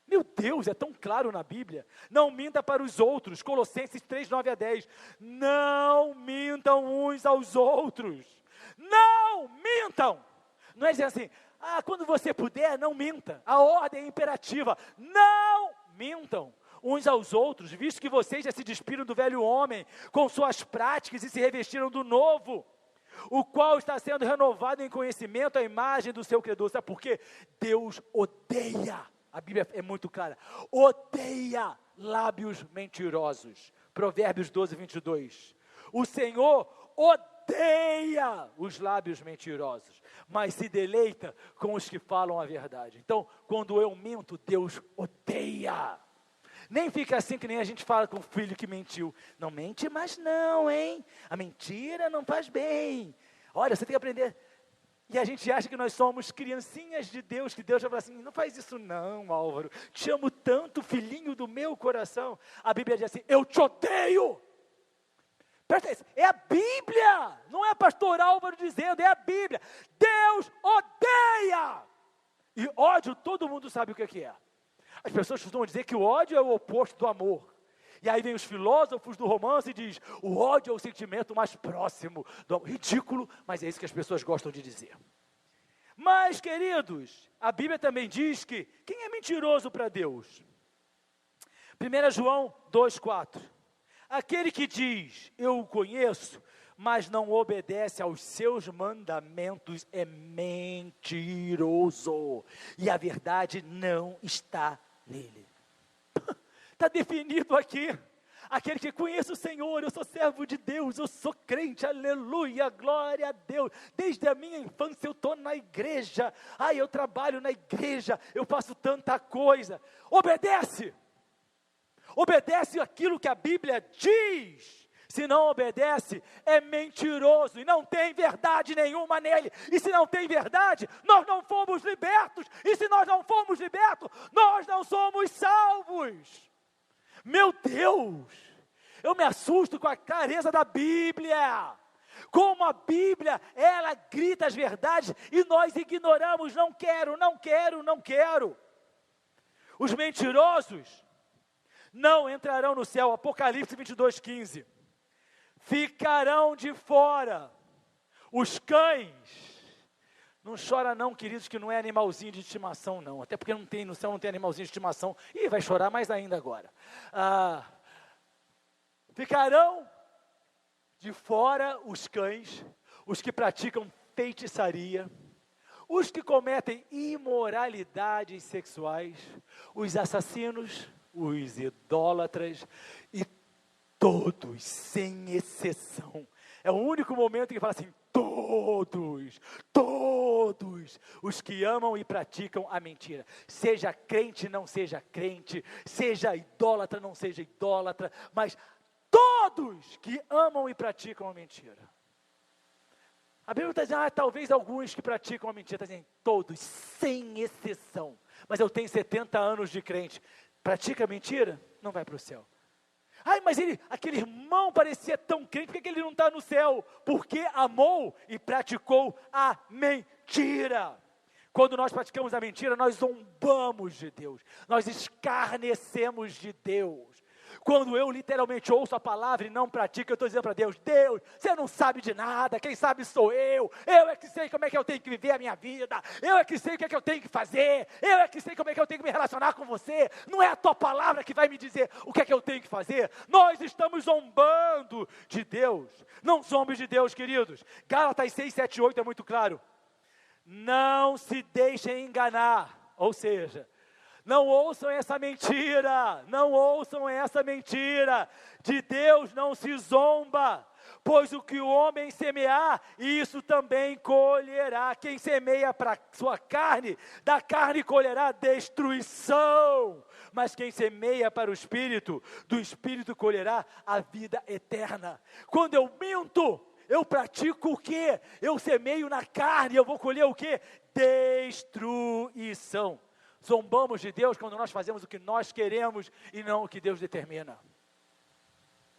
Meu Deus, é tão claro na Bíblia. Não minta para os outros. Colossenses 3, 9 a 10. Não mintam uns aos outros. Não mintam. Não é dizer assim, quando você puder, não minta. A ordem é imperativa. Não mintam uns aos outros, visto que vocês já se despiram do velho homem, com suas práticas e se revestiram do novo, o qual está sendo renovado em conhecimento à imagem do seu Criador. Sabe por quê? Deus odeia. A Bíblia é muito clara. Odeia lábios mentirosos. Provérbios 12, 22. O Senhor odeia os lábios mentirosos, mas se deleita com os que falam a verdade. Então, quando eu minto, Deus odeia. Nem fica assim que nem a gente fala com o filho que mentiu. Não mente mais não, hein? A mentira não faz bem. Olha, você tem que aprender. E a gente acha que nós somos criancinhas de Deus, que Deus vai falar assim, não faz isso não, Álvaro, te amo tanto, filhinho do meu coração. A Bíblia diz assim, eu te odeio. Presta atenção, é a Bíblia, não é pastor Álvaro dizendo, é a Bíblia. Deus odeia. E ódio, todo mundo sabe o que é. As pessoas costumam dizer que o ódio é o oposto do amor. E aí vem os filósofos do romance e diz, o ódio é o sentimento mais próximo do amor. Ridículo, mas é isso que as pessoas gostam de dizer. Mas, queridos, a Bíblia também diz que, quem é mentiroso para Deus? 1 João 2,4. Aquele que diz, eu o conheço, mas não obedece aos seus mandamentos, é mentiroso. E a verdade não está nele. Está definido aqui. Aquele que conhece o Senhor, eu sou servo de Deus, eu sou crente, aleluia, glória a Deus. Desde a minha infância eu estou na igreja. Eu trabalho na igreja, eu faço tanta coisa. Obedece. Obedece aquilo que a Bíblia diz. Se não obedece, é mentiroso e não tem verdade nenhuma nele. E se não tem verdade, nós não fomos libertos. E se nós não fomos libertos, nós não somos salvos. Meu Deus, eu me assusto com a clareza da Bíblia. Como a Bíblia, ela grita as verdades e nós ignoramos, não quero, não quero, não quero. Os mentirosos não entrarão no céu, Apocalipse 22, 15. Ficarão de fora. Os cães, não chora não, queridos, que não é animalzinho de estimação não, até porque no céu não tem animalzinho de estimação, e vai chorar mais ainda agora. Ficarão de fora os cães, os que praticam feitiçaria, os que cometem imoralidades sexuais, os assassinos, os idólatras e todos, sem exceção. É o único momento que fala assim, todos os que amam e praticam a mentira. Seja crente, não seja crente, seja idólatra, não seja idólatra, mas todos que amam e praticam a mentira. A Bíblia está dizendo, talvez alguns que praticam a mentira, está dizendo, todos, sem exceção. Mas eu tenho 70 anos de crente, pratica a mentira, não vai para o céu. Mas aquele irmão parecia tão crente, por que ele não está no céu? Porque amou e praticou a mentira. Quando nós praticamos a mentira, nós zombamos de Deus, nós escarnecemos de Deus. Quando eu literalmente ouço a palavra e não pratico, eu estou dizendo para Deus, Deus, você não sabe de nada, quem sabe sou eu é que sei como é que eu tenho que viver a minha vida, eu é que sei o que é que eu tenho que fazer, eu é que sei como é que eu tenho que me relacionar com você, não é a tua palavra que vai me dizer o que é que eu tenho que fazer. Nós estamos zombando de Deus, não zombes de Deus, queridos. Gálatas 6, 7, 8 é muito claro, não se deixem enganar, ou seja, não ouçam essa mentira, de Deus não se zomba, pois o que o homem semear, isso também colherá. Quem semeia para sua carne, da carne colherá destruição, mas quem semeia para o Espírito, do Espírito colherá a vida eterna. Quando eu minto, eu pratico o quê? Eu semeio na carne, eu vou colher o quê? Destruição. Zombamos de Deus quando nós fazemos o que nós queremos e não o que Deus determina.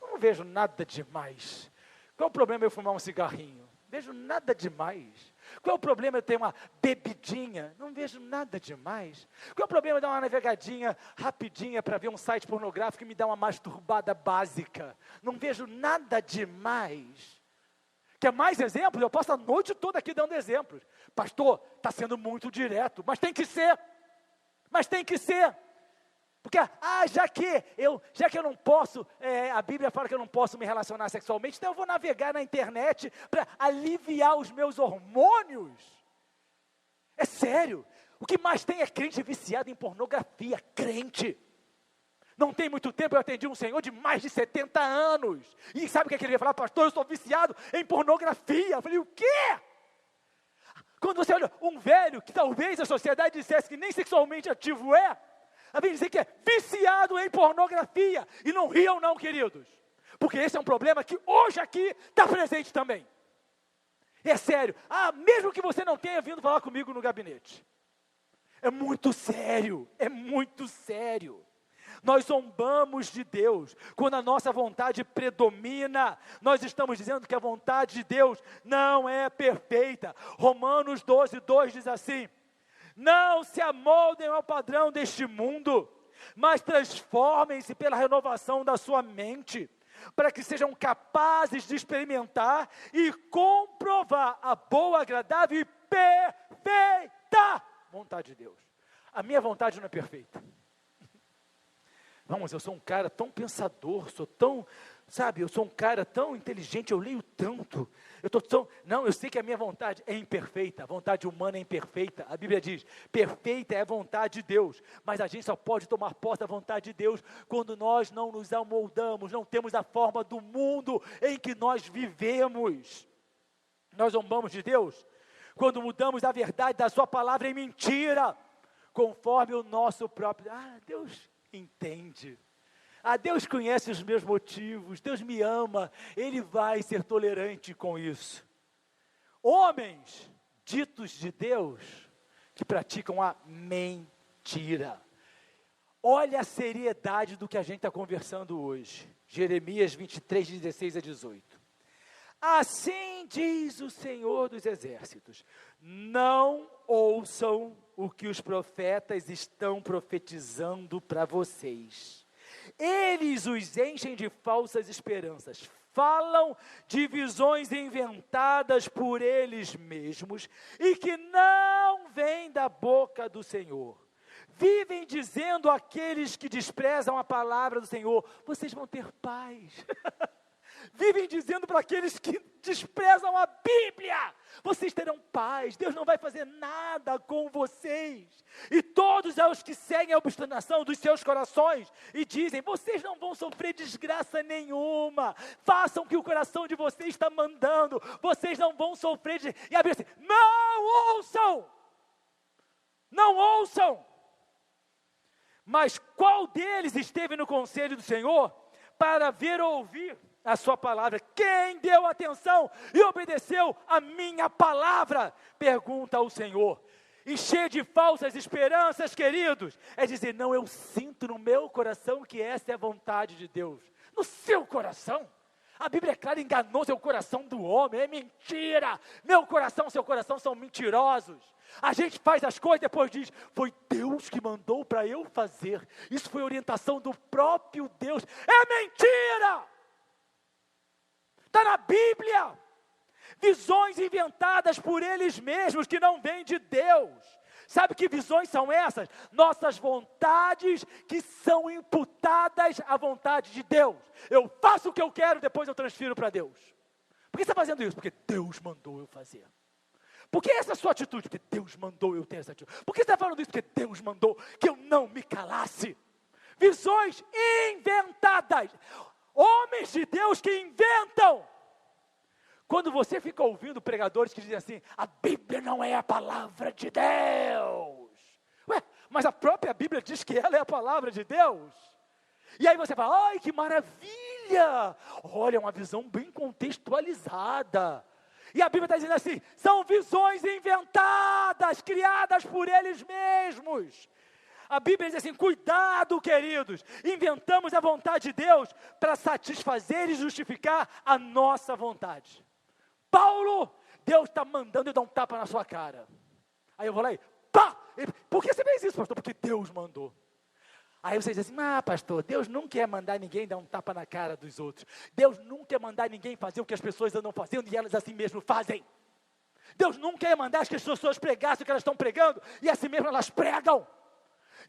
Eu não vejo nada demais. Qual é o problema eu fumar um cigarrinho? Não vejo nada demais. Qual é o problema eu ter uma bebidinha? Não vejo nada demais. Qual é o problema eu dar uma navegadinha rapidinha para ver um site pornográfico e me dar uma masturbada básica? Não vejo nada demais. Quer mais exemplos? Eu passo a noite toda aqui dando exemplos. Pastor, está sendo muito direto, mas tem que ser. Mas tem que ser. Porque, já que eu não posso, a Bíblia fala que eu não posso me relacionar sexualmente, então eu vou navegar na internet para aliviar os meus hormônios. É sério. O que mais tem é crente viciado em pornografia, crente. Não tem muito tempo eu atendi um senhor de mais de 70 anos. E sabe o que ele ia falar? Pastor, eu sou viciado em pornografia. Eu falei, o quê? Quando você olha um velho que talvez a sociedade dissesse que nem sexualmente ativo a vem dizer que é viciado em pornografia. E não riam não, queridos. Porque esse é um problema que hoje aqui está presente também. É sério. Mesmo que você não tenha vindo falar comigo no gabinete. É muito sério. É muito sério. Nós zombamos de Deus, quando a nossa vontade predomina, nós estamos dizendo que a vontade de Deus não é perfeita. Romanos 12:2 diz assim, não se amoldem ao padrão deste mundo, mas transformem-se pela renovação da sua mente, para que sejam capazes de experimentar e comprovar a boa, agradável e perfeita vontade de Deus. A minha vontade não é perfeita. Vamos, eu sou um cara tão pensador, eu sou um cara tão inteligente, eu leio tanto, eu sei que a minha vontade é imperfeita, a vontade humana é imperfeita, a Bíblia diz, perfeita é a vontade de Deus, mas a gente só pode tomar posse da vontade de Deus, quando nós não nos amoldamos, não temos a forma do mundo em que nós vivemos. Nós zombamos de Deus, quando mudamos a verdade da sua palavra em mentira, conforme o nosso próprio, Deus entende, Deus conhece os meus motivos, Deus me ama, Ele vai ser tolerante com isso. Homens ditos de Deus, que praticam a mentira. Olha a seriedade do que a gente está conversando hoje, Jeremias 23:16-18. Assim diz o Senhor dos Exércitos, não ouçam o que os profetas estão profetizando para vocês. Eles os enchem de falsas esperanças, falam de visões inventadas por eles mesmos e que não vêm da boca do Senhor. Vivem dizendo àqueles que desprezam a palavra do Senhor, vocês vão ter paz. Vivem dizendo para aqueles que desprezam a Bíblia, vocês terão paz, Deus não vai fazer nada com vocês. E todos os que seguem a obstinação dos seus corações e dizem, vocês não vão sofrer desgraça nenhuma, façam o que o coração de vocês está mandando, vocês não vão sofrer, e a Bíblia diz, não ouçam. Mas qual deles esteve no conselho do Senhor para ver ou ouvir a sua palavra? Quem deu atenção e obedeceu a minha palavra? Pergunta ao Senhor. E cheio de falsas esperanças, queridos, é dizer, não, eu sinto no meu coração que essa é a vontade de Deus. No seu coração? A Bíblia é clara, enganou-se o coração do homem, é mentira. Meu coração, seu coração são mentirosos. A gente faz as coisas e depois diz, foi Deus que mandou para eu fazer. Isso foi orientação do próprio Deus. É mentira! Está na Bíblia. Visões inventadas por eles mesmos que não vêm de Deus. Sabe que visões são essas? Nossas vontades que são imputadas à vontade de Deus. Eu faço o que eu quero, depois eu transfiro para Deus. Por que você está fazendo isso? Porque Deus mandou eu fazer. Por que essa é a sua atitude? Porque Deus mandou eu ter essa atitude. Por que você está falando isso? Porque Deus mandou que eu não me calasse. Visões inventadas. Homens de Deus que inventam. Quando você fica ouvindo pregadores que dizem assim, a Bíblia não é a palavra de Deus. Ué, mas a própria Bíblia diz que ela é a palavra de Deus. E aí você fala, ai, que maravilha! Olha, uma visão bem contextualizada. E a Bíblia está dizendo assim, são visões inventadas, criadas por eles mesmos. A Bíblia diz assim, cuidado, queridos, inventamos a vontade de Deus para satisfazer e justificar a nossa vontade. Paulo, Deus está mandando eu dar um tapa na sua cara. Aí eu vou lá e pá! Por que você fez isso, pastor? Porque Deus mandou. Aí você diz assim, pastor, Deus não quer mandar ninguém dar um tapa na cara dos outros. Deus não quer mandar ninguém fazer o que as pessoas andam fazendo e elas assim mesmo fazem. Deus não quer mandar que as pessoas pregassem o que elas estão pregando e assim mesmo elas pregam.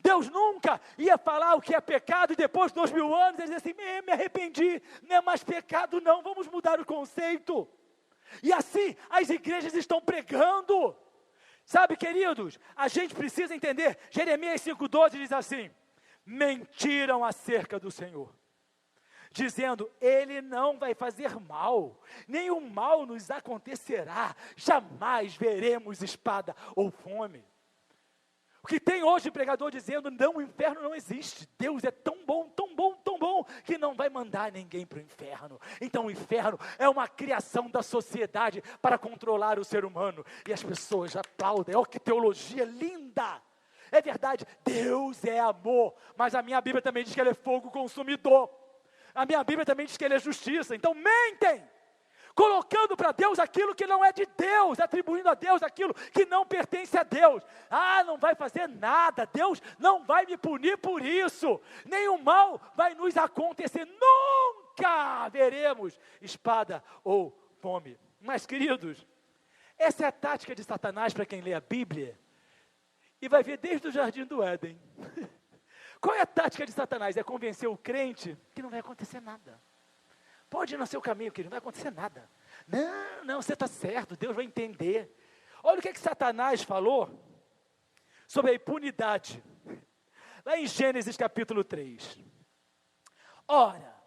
Deus nunca ia falar o que é pecado e depois de 2000 anos ele diz assim, me arrependi, não é mais pecado não, vamos mudar o conceito. E assim as igrejas estão pregando. Sabe, queridos, a gente precisa entender, Jeremias 5,12 diz assim, mentiram acerca do Senhor, dizendo, Ele não vai fazer mal, nenhum mal nos acontecerá, jamais veremos espada ou fome. O que tem hoje pregador dizendo, não, o inferno não existe, Deus é tão bom, tão bom, tão bom, que não vai mandar ninguém para o inferno. Então o inferno é uma criação da sociedade para controlar o ser humano, e as pessoas aplaudem, olha que teologia linda. É verdade, Deus é amor, mas a minha Bíblia também diz que Ele é fogo consumidor. A minha Bíblia também diz que Ele é justiça. Então mentem, colocando para Deus aquilo que não é de Deus, atribuindo a Deus aquilo que não pertence a Deus. Não vai fazer nada, Deus não vai me punir por isso, nenhum mal vai nos acontecer, nunca veremos espada ou fome. Mas queridos, essa é a tática de Satanás para quem lê a Bíblia, e vai ver desde o Jardim do Éden. Qual é a tática de Satanás? É convencer o crente que não vai acontecer nada. Pode ir no seu caminho, que não vai acontecer nada. Não, você está certo, Deus vai entender. Olha o que Satanás falou sobre a impunidade. Lá em Gênesis capítulo 3. Ora,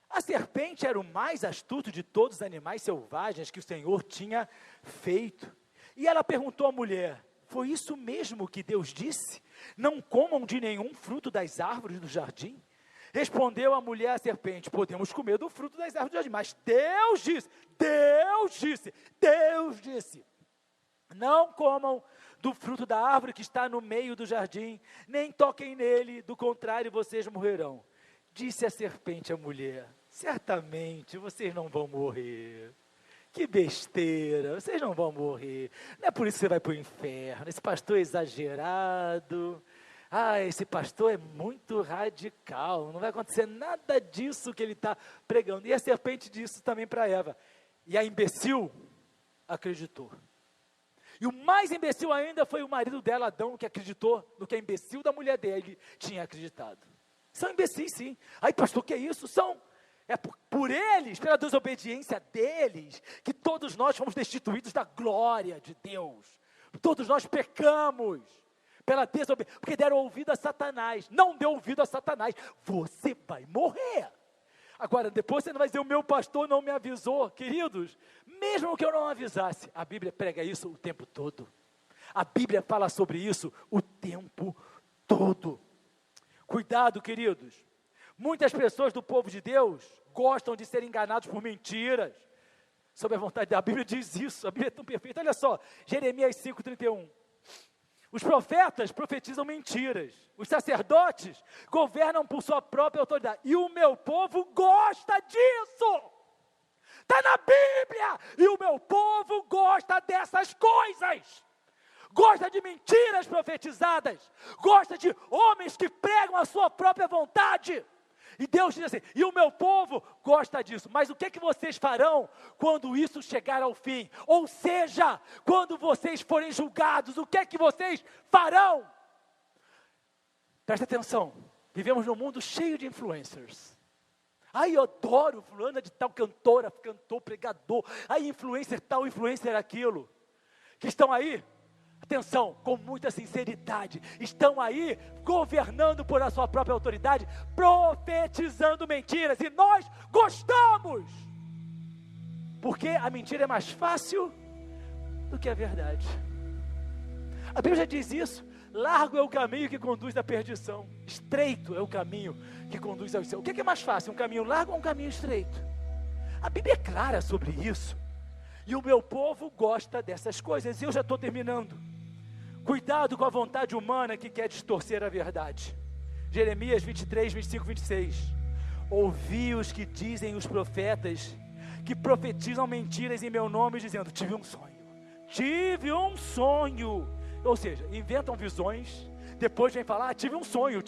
a serpente era o mais astuto de todos os animais selvagens que o Senhor tinha feito. E ela perguntou à mulher, foi isso mesmo que Deus disse? Não comam de nenhum fruto das árvores do jardim? Respondeu a mulher à serpente, podemos comer do fruto das árvores do jardim, mas Deus disse, não comam do fruto da árvore que está no meio do jardim, nem toquem nele, do contrário vocês morrerão. Disse a serpente à mulher, certamente vocês não vão morrer. Que besteira, vocês não vão morrer, não é por isso que você vai para o inferno, esse pastor é exagerado, esse pastor é muito radical, não vai acontecer nada disso que ele está pregando. E a serpente disse também para Eva, e a imbecil acreditou. E o mais imbecil ainda foi o marido dela, Adão, que acreditou no que a imbecil da mulher dele tinha acreditado. São imbecis sim, pastor, que é isso? É por eles, pela desobediência deles, que todos nós fomos destituídos da glória de Deus. Todos nós pecamos, pela desobediência, porque deram ouvido a Satanás. Não deu ouvido a Satanás, você vai morrer. Agora, depois você não vai dizer, o meu pastor não me avisou. Queridos, mesmo que eu não avisasse, a Bíblia prega isso o tempo todo. A Bíblia fala sobre isso o tempo todo. Cuidado, queridos. Muitas pessoas do povo de Deus gostam de ser enganados por mentiras sobre a vontade de Deus. A Bíblia diz isso, a Bíblia é tão perfeita. Olha só, Jeremias 5,31. Os profetas profetizam mentiras, os sacerdotes governam por sua própria autoridade, e o meu povo gosta disso. Está na Bíblia, e o meu povo gosta dessas coisas. Gosta de mentiras profetizadas, gosta de homens que pregam a sua própria vontade. E Deus diz assim, e o meu povo gosta disso, mas o que vocês farão quando isso chegar ao fim? Ou seja, quando vocês forem julgados, o que vocês farão? Presta atenção, vivemos num mundo cheio de influencers. Eu adoro fulana de tal, cantora, cantor, pregador, influencer tal, influencer aquilo, que estão aí, atenção, com muita sinceridade, estão aí governando por a sua própria autoridade, profetizando mentiras, e nós gostamos, porque a mentira é mais fácil do que a verdade. A Bíblia já diz isso, largo é o caminho que conduz à perdição, estreito é o caminho que conduz ao céu. O que é mais fácil, um caminho largo ou um caminho estreito? A Bíblia é clara sobre isso, e o meu povo gosta dessas coisas. E eu já estou terminando. Cuidado com a vontade humana que quer distorcer a verdade. Jeremias 23, 25, 26. Ouvi os que dizem os profetas, que profetizam mentiras em meu nome, dizendo, tive um sonho. Tive um sonho. Ou seja, inventam visões, depois vem falar, tive um sonho.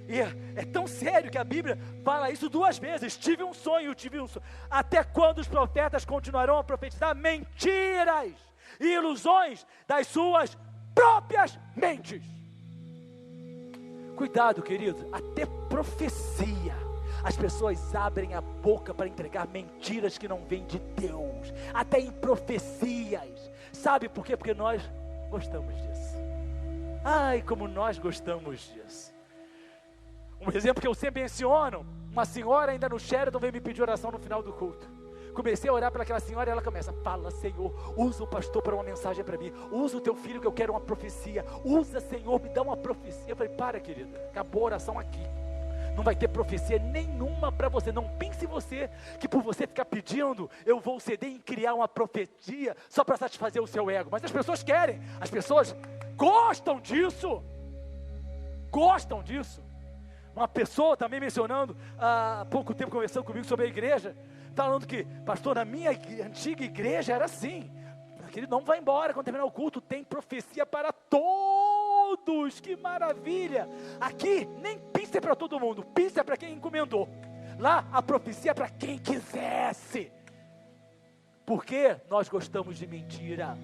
E é tão sério que a Bíblia fala isso 2 vezes, tive um sonho. Até quando os profetas continuarão a profetizar mentiras e ilusões das suas próprias mentes? Cuidado, querido, até profecia, as pessoas abrem a boca para entregar mentiras que não vêm de Deus, até em profecias. Sabe por quê? Porque nós gostamos disso. Ai, como nós gostamos disso. Um exemplo que eu sempre menciono, uma senhora ainda no Sheraton veio me pedir oração no final do culto. Comecei a orar para aquela senhora e ela começa, fala, Senhor, usa o pastor para uma mensagem para mim, usa o teu filho que eu quero uma profecia, usa, Senhor, me dá uma profecia. Eu falei, para, querida, acabou a oração aqui, não vai ter profecia nenhuma para você. Não pense você que por você ficar pedindo, eu vou ceder em criar uma profecia só para satisfazer o seu ego. Mas as pessoas querem, as pessoas gostam disso. Uma pessoa também mencionando, há pouco tempo conversando comigo sobre a igreja, falando que, pastor, na minha antiga igreja era assim, ele não vai embora, quando terminar o culto, tem profecia para todos, que maravilha. Aqui, nem pizza é para todo mundo, pizza é para quem encomendou. Lá, a profecia é para quem quisesse. Porque nós gostamos de mentira.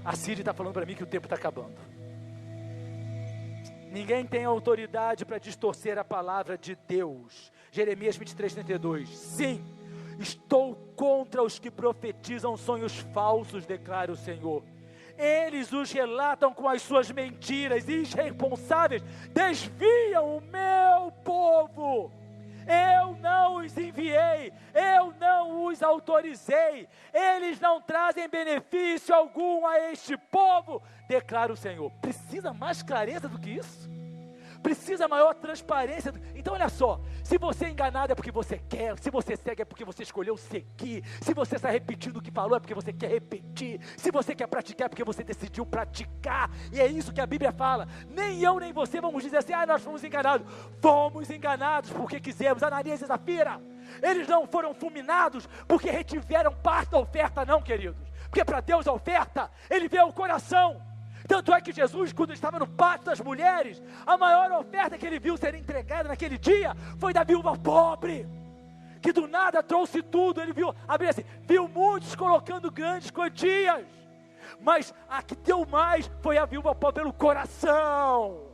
A Cid está falando para mim que o tempo está acabando. Ninguém tem autoridade para distorcer a palavra de Deus. Jeremias 23, 32. Sim, estou contra os que profetizam sonhos falsos, declara o Senhor. Eles os relatam com as suas mentiras e irresponsáveis desviam o meu povo. Eu não os enviei, eu não os autorizei, eles não trazem benefício algum a este povo, declara o Senhor. Precisa mais clareza do que isso? Precisa maior transparência. Então olha só, se você é enganado é porque você quer, se você segue é porque você escolheu seguir, se você está repetindo o que falou é porque você quer repetir, se você quer praticar é porque você decidiu praticar, e é isso que a Bíblia fala. Nem eu nem você vamos dizer assim, nós fomos enganados porque quisemos. Ananias e Safira, eles não foram fulminados porque retiveram parte da oferta, não, queridos, porque para Deus a oferta, Ele vê o coração. Tanto é que Jesus, quando estava no pátio das mulheres, a maior oferta que ele viu ser entregada naquele dia, foi da viúva pobre, que do nada trouxe tudo. Ele viu, a Bíblia assim, viu muitos colocando grandes quantias, mas a que deu mais, foi a viúva pobre pelo coração.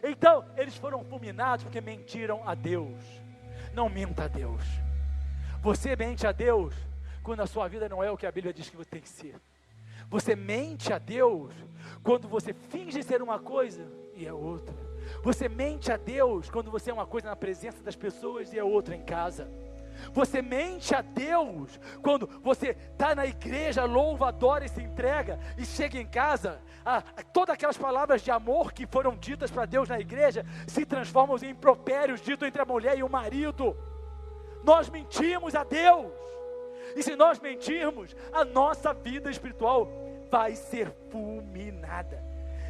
Então, eles foram fulminados porque mentiram a Deus. Não minta a Deus. Você mente a Deus, quando a sua vida não é o que a Bíblia diz que você tem que ser. Você mente a Deus quando você finge ser uma coisa e é outra. Você mente a Deus quando você é uma coisa na presença das pessoas e é outra em casa. Você mente a Deus quando você está na igreja, louva, adora e se entrega, e chega em casa, todas aquelas palavras de amor que foram ditas para Deus na igreja se transformam em impropérios ditos entre a mulher e o marido. Nós mentimos a Deus. E se nós mentirmos, a nossa vida espiritual vai ser fulminada.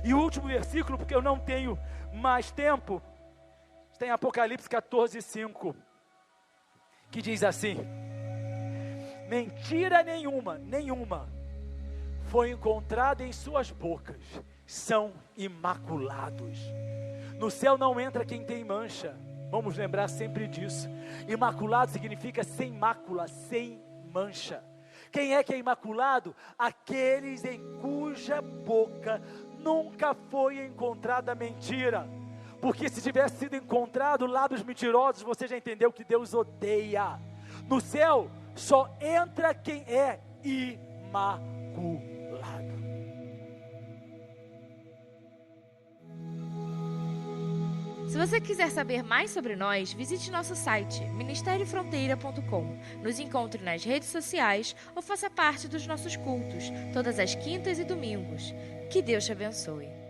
E o último versículo, porque eu não tenho mais tempo, está em Apocalipse 14, 5, que diz assim: mentira nenhuma foi encontrada em suas bocas, são imaculados. No céu não entra quem tem mancha, vamos lembrar sempre disso. Imaculado significa sem mácula, sem mancha. Quem é que é imaculado? Aqueles em cuja boca nunca foi encontrada mentira. Porque se tivesse sido encontrado lábios mentirosos, você já entendeu que Deus odeia. No céu só entra quem é imaculado. Se você quiser saber mais sobre nós, visite nosso site, ministeriofronteira.com. Nos encontre nas redes sociais ou faça parte dos nossos cultos, todas as quintas e domingos. Que Deus te abençoe.